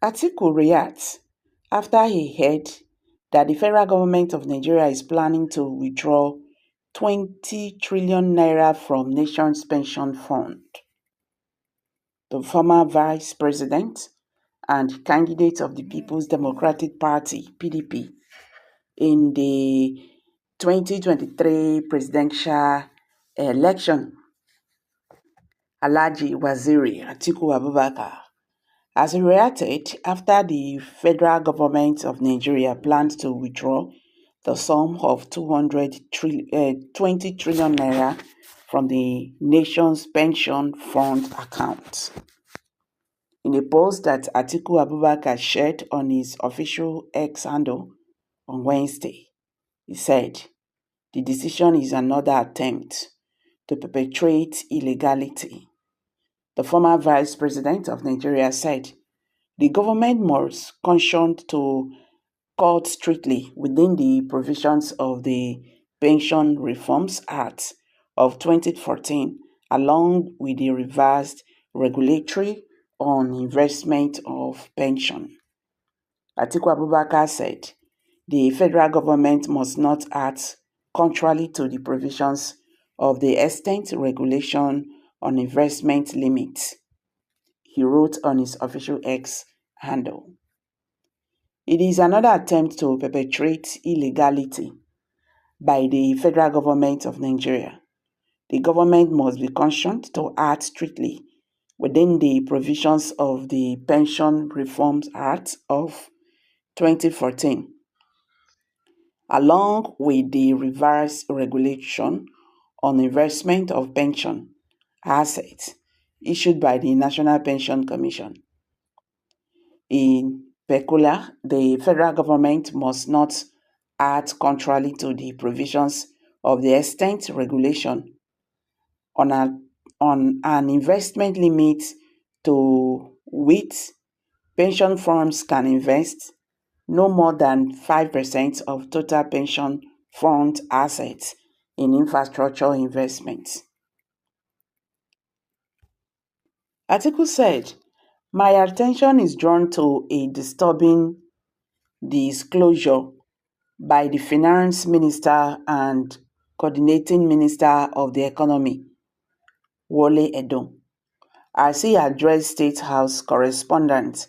Atiku reacts after he heard that the federal government of Nigeria is planning to withdraw 20 trillion naira from nation's pension fund. The former vice president and candidate of the People's Democratic Party (PDP) in the 2023 presidential election, Alhaji Waziri Atiku Abubakar, has reacted after the federal government of Nigeria planned to withdraw the sum of 20 trillion naira from the nation's pension fund account. In a post that Atiku Abubakar shared on his official X handle on Wednesday, he said, "The decision is another attempt to perpetrate illegality." The former vice president of Nigeria said, "The government must caution to cut strictly within the provisions of the Pension Reforms Act of 2014 along with the revised regulatory on investment of pension." Atiku Abubakar said the federal government must not act contrary to the provisions of the Estate Regulation on Investment Limits, he wrote on his official X handle. It is another attempt to perpetrate illegality by the federal government of Nigeria. The government must be cautioned to act strictly within the provisions of the Pension Reforms Act of 2014, along with the revised regulation on investment of pension assets issued by the National Pension Commission. In particular, the federal government must not act contrary to the provisions of the Estate Regulation on an investment limit to which pension firms can invest no more than 5% of total pension fund assets in infrastructure investments. Atiku said, "My attention is drawn to a disturbing disclosure by the Finance Minister and Coordinating Minister of the Economy, Wole Edun, as he addressed State House correspondents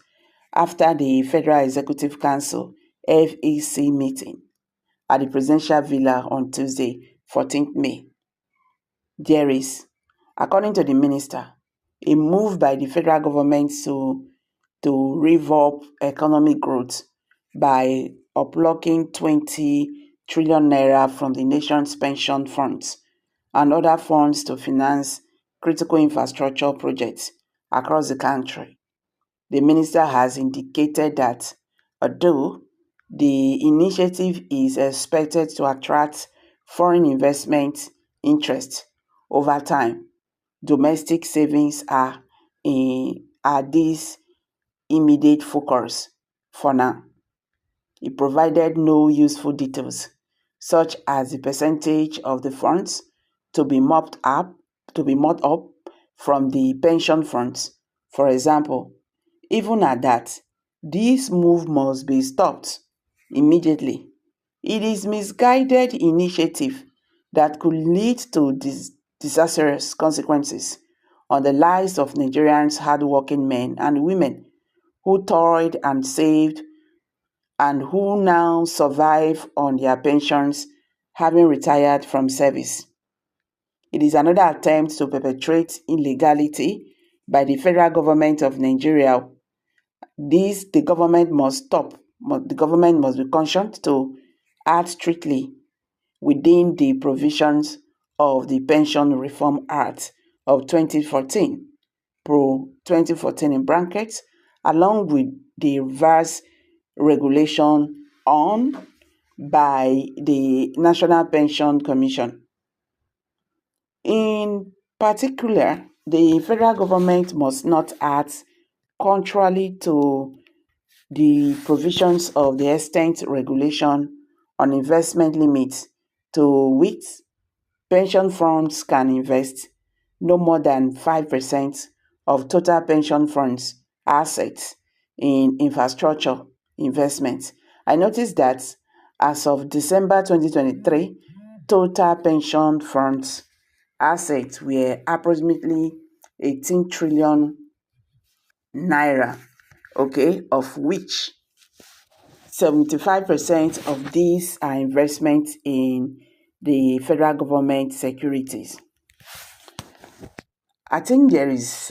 after the Federal Executive Council (FEC) meeting at the Presidential Villa on Tuesday, 14th May. There is, according to the minister, a move by the federal government to rev up economic growth by unlocking 20 trillion naira from the nation's pension funds and other funds to finance critical infrastructure projects across the country." The minister has indicated that although the initiative is expected to attract foreign investment interest over time, domestic savings are this immediate focus for now. He provided no useful details, such as the percentage of the funds to be mopped up from the pension funds. For example, even at that, this move must be stopped immediately. It is misguided initiative that could lead to disastrous consequences on the lives of Nigerians' hardworking men and women who toiled and saved and who now survive on their pensions having retired from service. It is another attempt to perpetrate illegality by the federal government of Nigeria. The government must stop. The government must be cautioned to act strictly within the provisions of the Pension Reform Act of 2014, Pro 2014 in brackets, along with the revised regulation on by the National Pension Commission. In particular, the federal government must not act contrary to the provisions of the Estate Regulation on investment limits to which pension funds can invest no more than 5% of total pension funds assets in infrastructure investments. I noticed that as of December 2023, total pension funds assets were approximately 18 trillion naira, okay, of which 75% of these are investments in the federal government securities. I think there is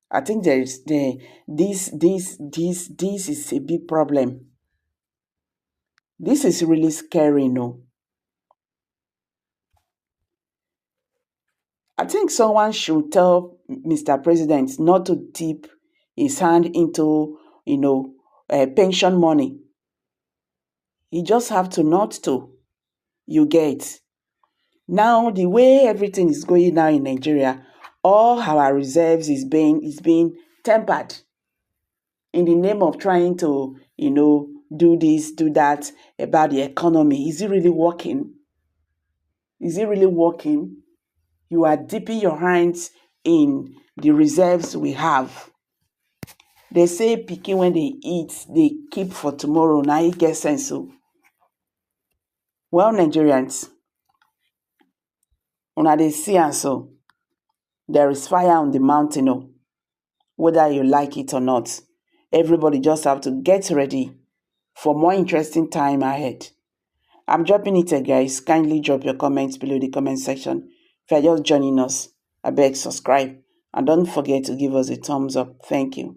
I think there is the this is a big problem. This is really scary, no. I think someone should tell Mr. President not to dip his hand into, pension money. He just have to not to. You get. Now the way everything is going now in Nigeria, all our reserves is being tempered in the name of trying to, do this, do that about the economy. Is it really working? Is it really working? You are dipping your hands in the reserves we have. They say pikin when they eat, they keep for tomorrow. Now it gets sense. So, well, Nigerians, una they see and so there is fire on the mountain, oh, whether you like it or not. Everybody just have to get ready for more interesting time ahead. I'm dropping it, guys. Kindly drop your comments below the comment section. If you're just joining us, I beg subscribe and don't forget to give us a thumbs up. Thank you.